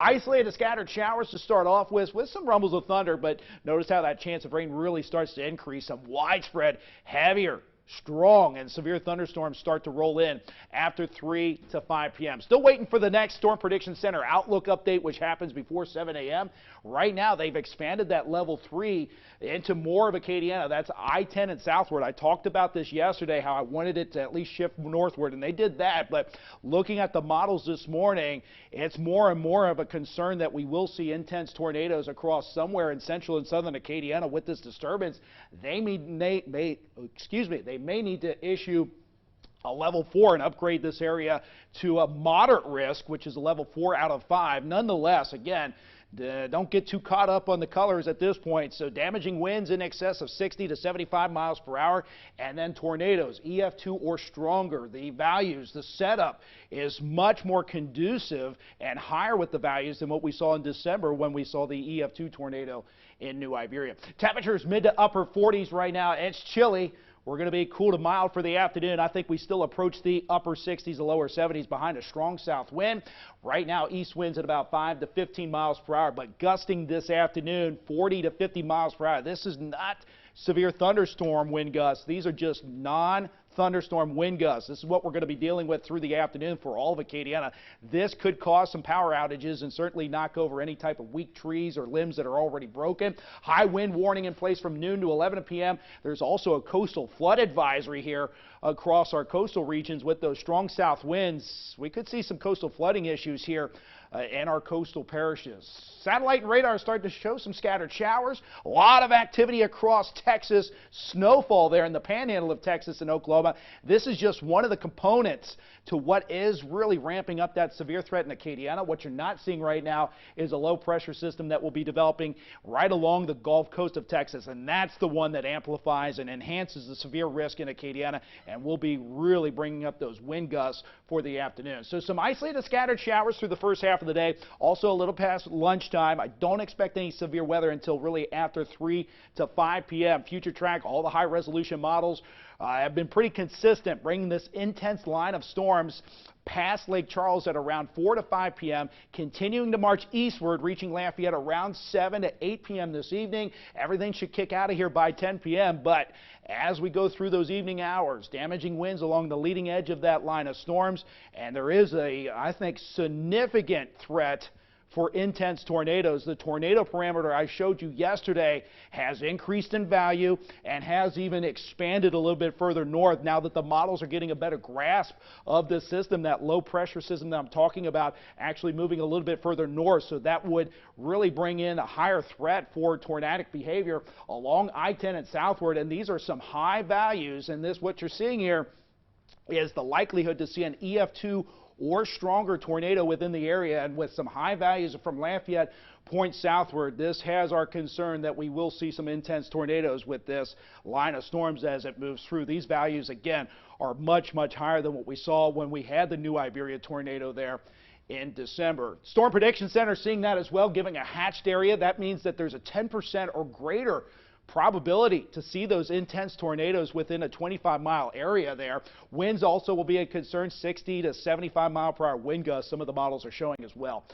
Isolated scattered showers to start off with some rumbles of thunder, but notice how that chance of rain really starts to increase. Some widespread, heavier, strong and severe thunderstorms start to roll in after 3 to 5 p.m. Still waiting for the next Storm Prediction Center outlook update, which happens before 7 a.m. Right now, they've expanded that level 3 into more of Acadiana. That's I-10 and southward. I talked about this yesterday, how I wanted it to at least shift northward, and they did that. But looking at the models this morning, it's more and more of a concern that we will see intense tornadoes across somewhere in central and southern Acadiana with this disturbance. They may need to issue a level 4 and upgrade this area to a moderate risk, which is a level 4 out of 5. Nonetheless, again, don't get too caught up on the colors at this point. So damaging winds in excess of 60 to 75 miles per hour, and then tornadoes, EF2 or stronger. The values, the setup is much more conducive and higher with the values than what we saw in December when we saw the EF2 tornado in New Iberia. Temperatures mid to upper 40s right now. It's chilly. We're going to be cool to mild for the afternoon. I think we still approach the upper 60s to lower 70s behind a strong south wind. Right now, east winds at about 5 to 15 miles per hour, but gusting this afternoon 40 to 50 miles per hour. This is not severe thunderstorm wind gusts. These are just non-thunderstorm wind gusts. This is what we're going to be dealing with through the afternoon for all of Acadiana. This could cause some power outages and certainly knock over any type of weak trees or limbs that are already broken. High wind warning in place from noon to 11 p.m. There's also a coastal flood advisory here across our coastal regions with those strong south winds. We could see some coastal flooding issues here in our coastal parishes. Satellite and radar start to show some scattered showers. A lot of activity across Texas. Snowfall there in the panhandle of Texas and Oklahoma. This is just one of the components to what is really ramping up that severe threat in Acadiana. What you're not seeing right now is a low pressure system that will be developing right along the Gulf Coast of Texas, and that's the one that amplifies and enhances the severe risk in Acadiana, and will be really bringing up those wind gusts for the afternoon. So some isolated scattered showers through the first half of the day, also a little past lunchtime. I don't expect any severe weather until really after 3 to 5 p.m. Future Track, all the high resolution models have been pretty consistent, bringing this intense line of storms past Lake Charles at around 4 to 5 p.m., continuing to march eastward, reaching Lafayette around 7 to 8 p.m. this evening. Everything should kick out of here by 10 p.m., but as we go through those evening hours, damaging winds along the leading edge of that line of storms, and there is a, I think, significant threat for intense tornadoes. The tornado parameter I showed you yesterday has increased in value and has even expanded a little bit further north now that the models are getting a better grasp of this system, that low pressure system that I'm talking about actually moving a little bit further north. So that would really bring in a higher threat for tornadic behavior along I-10 and southward. And these are some high values, and this, what you're seeing here is the likelihood to see an EF2 or stronger tornado within the area, and with some high values from Lafayette Point southward, this has our concern that we will see some intense tornadoes with this line of storms as it moves through. These values, again, are much, much higher than what we saw when we had the New Iberia tornado there in December. Storm Prediction Center seeing that as well, giving a hatched area. That means that there's a 10% or greater probability to see those intense tornadoes within a 25-mile area there. Winds also will be a concern, 60 to 75 mile per hour wind gusts, some of the models are showing as well.